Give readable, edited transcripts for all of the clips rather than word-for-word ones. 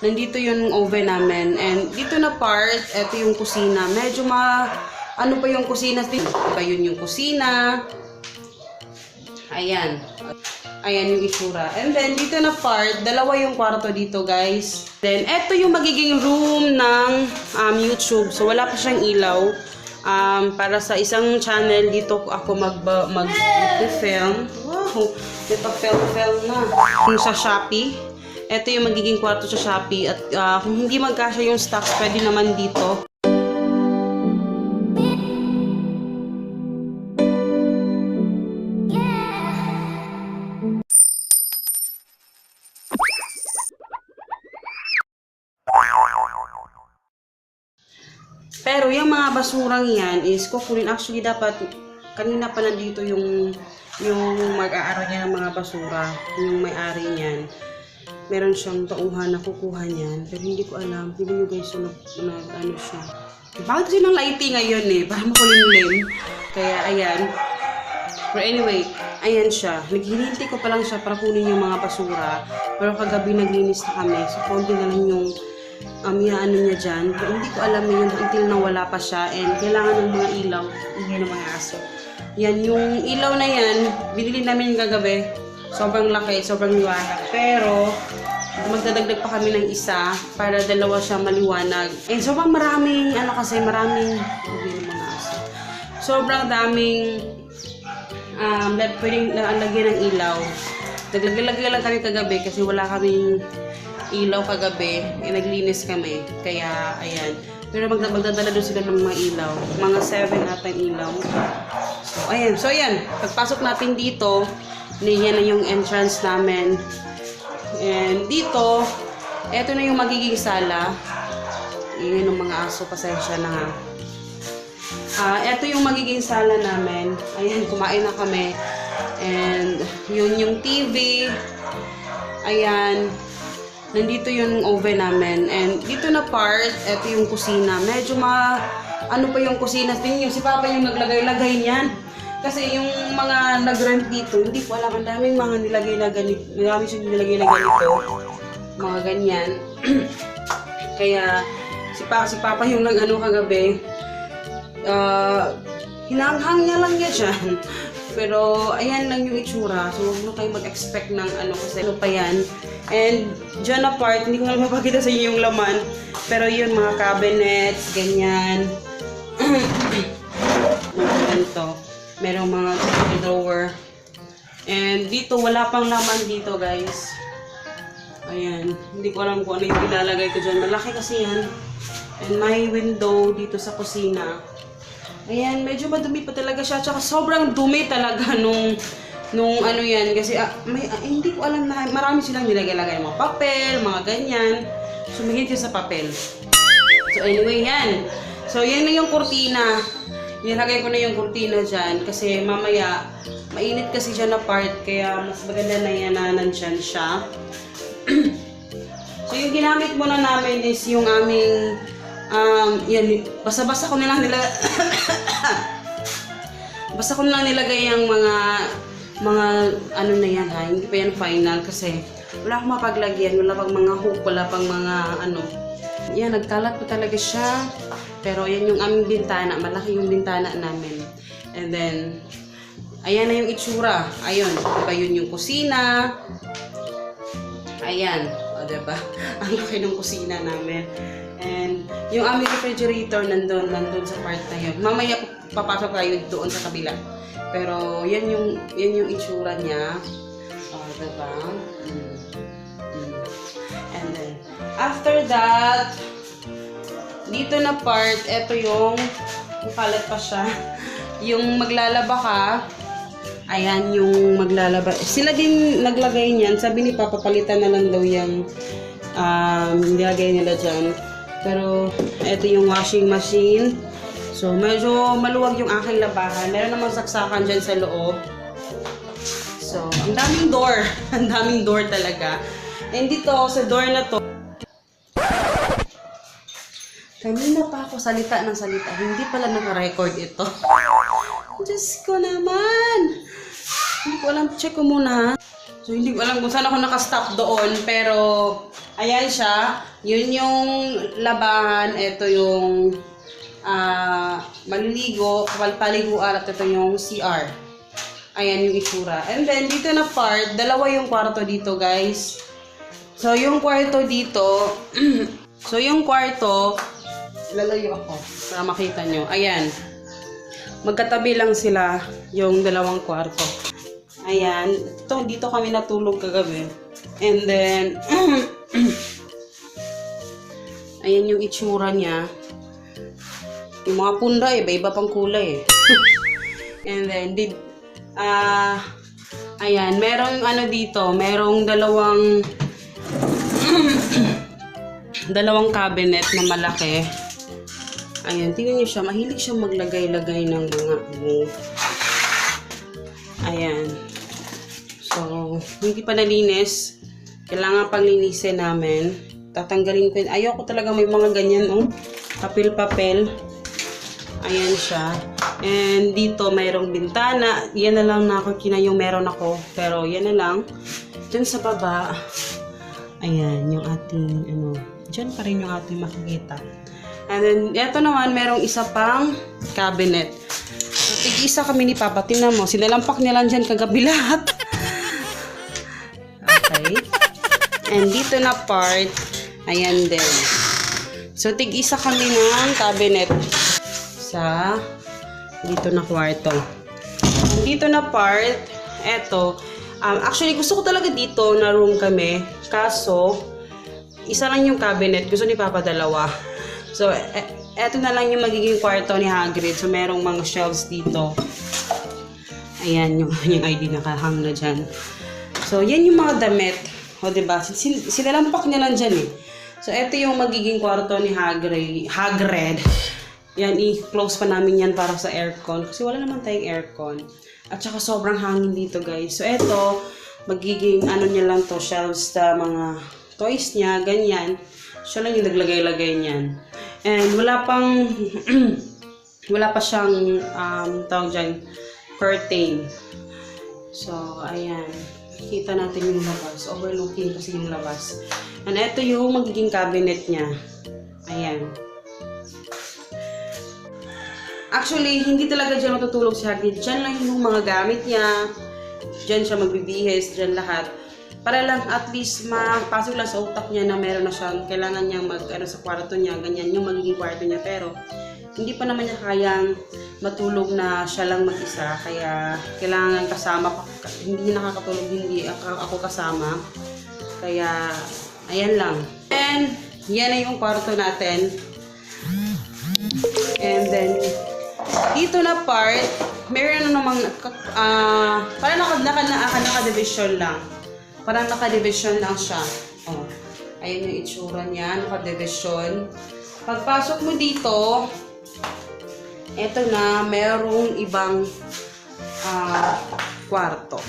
nandito yung oven namin. And dito na part, ito yung kusina. Medyo ano pa yung kusina? Diba yun yung kusina? Ayan. Ayan yung itsura. And then, dito na part, dalawa yung kwarto dito, guys. Then, eto yung magiging room ng YouTube. So, wala pa siyang ilaw. Para sa isang channel, dito ako mag-film. Wow! May pa-film na. Yung sa Shopee. Eto yung magiging kwarto sa Shopee. At kung hindi magkasya yung stocks, pwede naman dito. Pero yung mga basurang yan is kukunin. Actually, dapat kanina pa nandito yung mag-aaro niya ng mga basura. Yung may-ari niyan. Meron siyang tauhan na kukuha niyan. Pero hindi ko alam. Hindi nyo guys ano siya. Bakit kasi ng lighting ngayon eh? Para makulimlim. Kaya ayan. Pero anyway, ayan siya. Naghihinti ko pa lang siya para kunin yung mga basura. Pero kagabi naglinis na kami. So, konti na lang yung ano niya dyan. Pero hindi ko alam yun until na wala pa siya. And kailangan ng mga ilaw. Ingay ng mga aso. Yan, yung ilaw na yan, binili namin kagabi. Sobrang laki, sobrang liwanag. Pero, magdadagdag pa kami ng isa para dalawa siya maliwanag. And sobrang maraming, maraming, ingay ng mga aso. Sobrang daming, pwedeng lagyan ng ilaw. Naglagay lang kami kagabi kasi wala kaming ilaw kagabi, naglinis kami. Kaya, ayan. Pero magdadala doon sila ng mga ilaw. Mga 7 atang ilaw. So, ayan. Pagpasok natin dito, yan na yung entrance namin. And dito, eto na yung magiging sala. Yan yung mga aso, pasensya na nga. Eto yung magiging sala namin. Ayan, kumain na kami. And, yun yung TV. Ayan. Nandito yung oven namin. And dito na part, ito yung kusina. Medyo ano pa yung kusina. Tingin nyo, si Papa yung naglagay-lagay niyan. Kasi yung mga nag-rent dito, hindi ko alam. Ang daming mga nilagay na ganito. Marami siyang nilagay na ganito. Mga ganyan. Kaya, si Papa yung nag-ano kagabi. Hinanghang niya lang niya dyan. Pero, ayan lang yung itsura. So, huwag na kayo mag-expect ng kasi ano pa yan. And, dyan na part, hindi ko na mapakita sa inyo yung laman. Pero yun, mga cabinets, ganyan. Ganito. Merong mga drawer. And, dito, wala pang laman dito, guys. Ayan. Hindi ko alam kung ano yung ilalagay ko dyan. Malaki kasi yan. And, may window dito sa kusina. Ayan, medyo madumi pa talaga siya. Tsaka sobrang dumi talaga nung ano yan. Kasi hindi ko alam na marami silang nilagay-lagay ng mga papel, mga ganyan. Sumihit siya sa papel. So anyway, yan. So yan na yung kurtina. Nilagay ko na yung kurtina dyan. Kasi mamaya, mainit kasi siya na part. Kaya mas maganda na yan na nandyan siya. So yung ginamit muna namin is yung aming yan, basa-basa ko na lang basta ko na lang nilagay yung mga ano na yan ha, hindi pa yan final kasi wala akong mapaglagyan, wala pang mga hook, wala pang mga ano. Yan, nagkalat pa talaga siya. Pero yan yung aming bintana, malaki yung bintana namin. And then, ayan na yung itsura. Ayun, diba yun yung kusina. Ayan, o diba? Ang laki ng kusina namin. And yung aming refrigerator nandun sa part na yun. Mamaya papasok tayo doon sa kabila. Pero yan yung itsura niya. Diba? And then, after that, dito na part, eto yung kalat pa siya. Yung maglalaba ka, ayan yung maglalaba. Sila din naglagay niyan. Sabi ni Papa, palitan na lang daw yung nilagay nila dyan. Pero, ito yung washing machine. So, medyo maluwag yung aking labahan. Meron namang saksakan dyan sa loob. So, ang daming door. Ang daming door talaga. And dito, sa door na to, kanina pa ako salita ng salita. Hindi pala naka-record ito. Diyos ko naman. Hindi ko alam. Check ko muna. So, hindi ko alam kung saan ako nakastop doon. Pero, ayan siya. Yun yung labahan. Ito yung maliligo, paliguan. At ito yung CR. Ayan yung itsura. And then, dito na part, dalawa yung kwarto dito, guys. So, yung kwarto dito, lalayo ako para makita nyo. Ayan. Magkatabi lang sila yung dalawang kwarto. Ayan. Dito kami natulog kagabi. And then, ayan yung itsura niya. Yung mga punda iba-iba pang kulay And then, ayan. Merong dito. Merong dalawang cabinet na malaki. Ayan, tingnan niyo siya. Mahilig siya maglagay-lagay ng mga Ayan. So, hindi pa nalinis. Kailangan pang linisin namin. Tatanggalin ko yun. Ayoko talaga may mga ganyan, papel-papel. Ayan siya. And dito, mayroong bintana. Yan na lang yung meron ako. Pero, yan na lang. Diyan sa baba, ayan, yung ating, dyan pa rin yung ating makikita. And then, eto naman, merong isa pang cabinet. So, tig-isa kami ni Papa. Tingnan mo, sinalampak niya lang dyan kagabi lahat. Okay. And dito na part, ayan din. So, tig-isa kami ng cabinet sa dito na kwarto. And dito na part, eto, actually, gusto ko talaga dito na room kami. Kaso, isa lang yung cabinet. Gusto ni Papa dalawa. So, eto na lang yung magiging kwarto ni Hagrid. So, merong mga shelves dito. Ayan, yung ID nakahang na dyan. So, yan yung mga damit. O, diba? Sinalampak niya lang dyan So, eto yung magiging kwarto ni Hagrid. Yan, i-close pa namin yan para sa aircon. Kasi wala naman tayong aircon. At saka sobrang hangin dito, guys. So, eto, magiging niya lang to, shelves sa mga toys niya, ganyan. Siya lang yung naglagay-lagay niyan. And wala pa siyang, tawag dyan, curtain. So, ayan. Kita natin yung labas. Overlooking kasi yung labas. And eto yung magiging cabinet niya. Ayan. Actually, hindi talaga dyan matutulog si Hagrid. Dyan lang yung mga gamit niya. Dyan siya magbibihis, dyan lahat. Para lang at least mapasok lang sa utak niya na meron na siyang kailangan niyang sa kwarto niya, ganyan yung magiging kwarto niya. Pero hindi pa naman niya kayang matulog na siya lang mag-isa. Kaya kailangan kasama pa. Hindi nakakatulog, hindi ako kasama. Kaya ayan lang. And yan na yung kwarto natin. And then dito na part, meron na namang parang naka-division lang. Parang naka-division lang siya. Oh. Ayun yung itsura niya, naka-division. Pagpasok mo dito, eto na, merong ibang kwarto.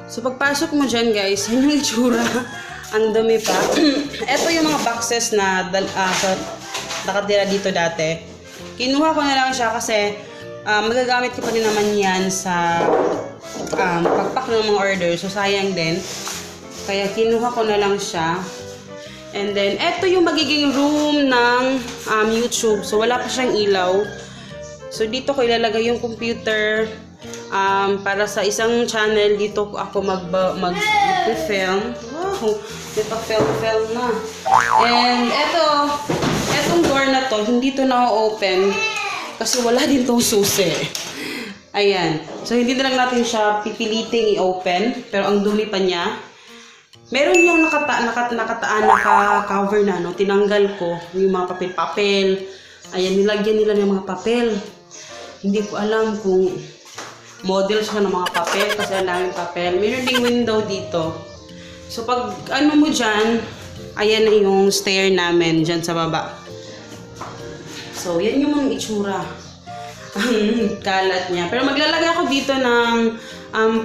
So, pagpasok mo dyan, guys, yun yung itsura. Ang dumi pa. Eto yung mga boxes na nakatira dito dati. Kinuha ko na lang siya kasi magagamit ko pa din naman yan sa pagpack ng mga order. So, sayang din. Kaya, kinuha ko na lang siya. And then, eto yung magiging room ng YouTube. So, wala pa siyang ilaw. So, dito ko ilalagay yung computer. Para sa isang channel, dito ako mag-film. Wow! Nagpa-film na. And etong door na to, hindi to na-open. Kasi wala din tong susi. Ayan. So, hindi na lang natin siya pipiliting i-open. Pero ang dumi pa niya. Meron yung naka-cover na, no? Tinanggal ko yung mga papel-papel. Ayan, nilagyan nila ng mga papel. Hindi ko alam kung model siya ng mga papel kasi ang daming papel. Meron ding window dito. So, pag mo dyan, ayan na yung stair namin dyan sa baba. So, yan yung mga itsura. Ang kalat niya. Pero maglalagay ako dito ng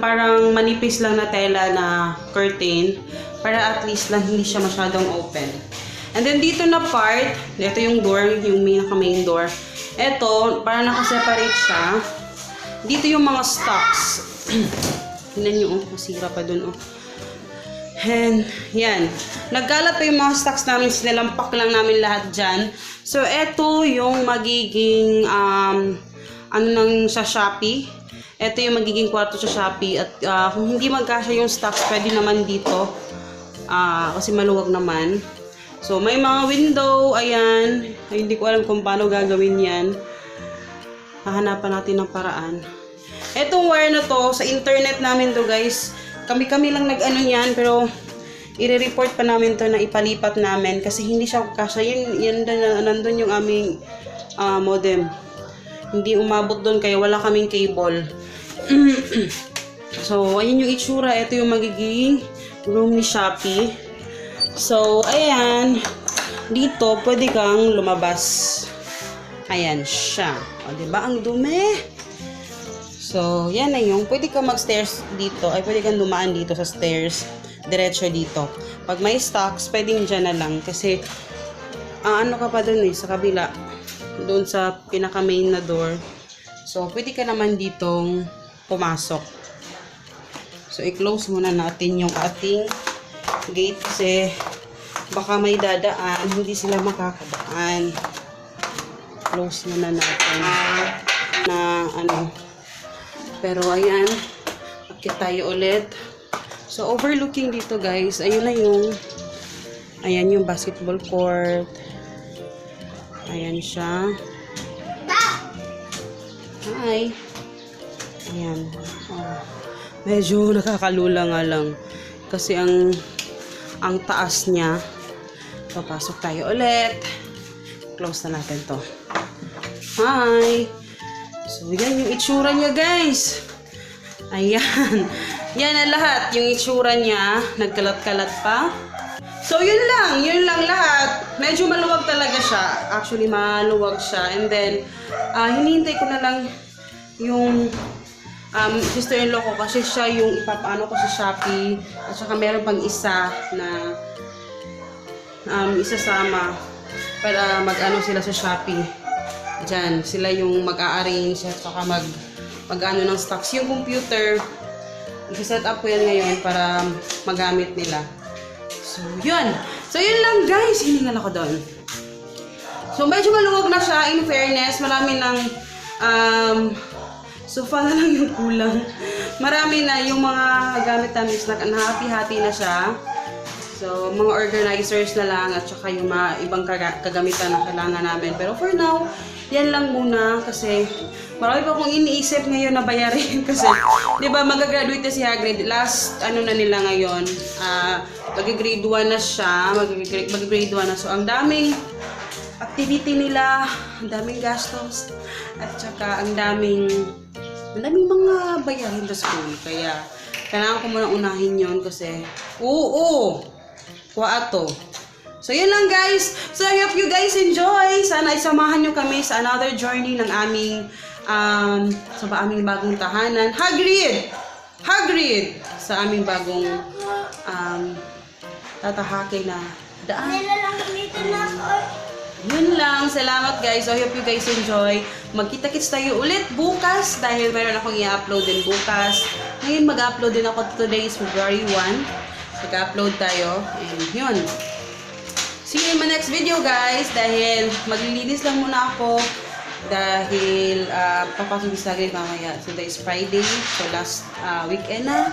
parang manipis lang na tela na curtain para at least lang hindi siya masyadong open. And then dito na part, ito yung door, yung main door. Ito, para nakaseparate siya. Dito yung mga stocks. Tingnan nyo, oh, masira pa dun, oh. And, yan. Nagkalat pa yung mga stocks namin, sinilampak lang namin lahat dyan. So, eto yung magiging, ano nang sa Shopee. Ito yung magiging kwarto sa Shopee. At kung hindi magkasya yung stocks, pwede naman dito. Kasi maluwag naman. So, may mga window, ayan. Ay, hindi ko alam kung paano gagawin yan. Hahanapan natin ng paraan. Etong wire na to, sa internet namin to guys. Kami-kami lang nag-ano yan, pero i-report pa namin to na ipalipat namin kasi hindi siya kasya. Yun nandun yung aming modem. Hindi umabot doon kaya wala kaming cable. So, ayun yung itsura. Ito yung magiging room ni Shopee. So, ayan. Dito, pwede kang lumabas. Ayan siya. O, diba? Ang dumi. So, yan na yung, pwede kang mag-stairs dito, ay pwede kang dumaan dito sa stairs, diretso dito. Pag may stocks, pwedeng dyan na lang, kasi, ano ka pa dun sa kabila, dun sa pinaka-main na door. So, pwede ka naman ditong pumasok. So, i-close muna natin yung ating gate, kasi, baka may dadaan, hindi sila makakadaan. Close muna natin na, pero ayan, akit tayo ulit. So, overlooking dito guys, ayun na yung, ayan yung basketball court. Ayan siya. Hi. Ayan. Oh. Medyo nakakalula nga lang. Kasi ang taas niya. So, pasok tayo ulit. Close na natin to. Hi. So, yan yung itsura niya, guys. Ayan. Yan na lahat. Yung itsura niya. Nagkalat-kalat pa. So, yun lang lahat. Medyo maluwag talaga siya. Actually, maluwag siya. And then, hinihintay ko na lang yung sister-in-law ko kasi siya yung ipapaano ko sa Shopee. At saka meron pang isa na isasama para mag-ano sila sa Shopee. Diyan, sila yung mag-a-arrange at saka mag-ano ng stocks. Yung computer, i-set up ko yan ngayon para magamit nila. So, yun. So, yun lang guys. Hiningal ako doon. So, medyo maluwag na siya. In fairness, marami ng sofa na lang yung kulang. Marami na yung mga gamit namin snack. Nahati-hati na siya. So, mga organizers na lang at saka yung mga ibang kagamitan na kailangan namin. Pero for now, yan lang muna kasi marami pa akong iniisip ngayon na bayarin kasi, di ba, mag-graduate na si Hagrid. Last, ano na nila ngayon, mag-grade 1 na siya, mag-grade 1 na. So, ang daming activity nila, ang daming gastos, at saka ang daming mga bayarin sa school. Kaya, kailangan ko muna unahin yon kasi, kuwato. So, yun lang guys. So, I hope you guys enjoy. Sana isamahan nyo kami sa another journey ng aming aming bagong tahanan. Hagrid! Sa aming bagong tatahake na daan. Yun lang. Salamat guys. So, I hope you guys enjoy. Magkita-kits tayo ulit bukas dahil meron akong i-upload din bukas. Ngayon mag-upload din ako. Today is February 1. Mag-upload tayo. And yun. See you in my next video guys. Dahil maglilinis lang muna ako. Dahil papasok sa akin mamaya. So today is Friday. So last weekend na.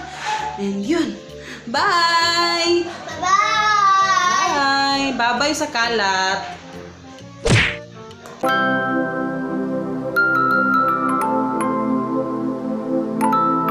And yun. Bye! Bye! Bye! Bye-bye sa kalat.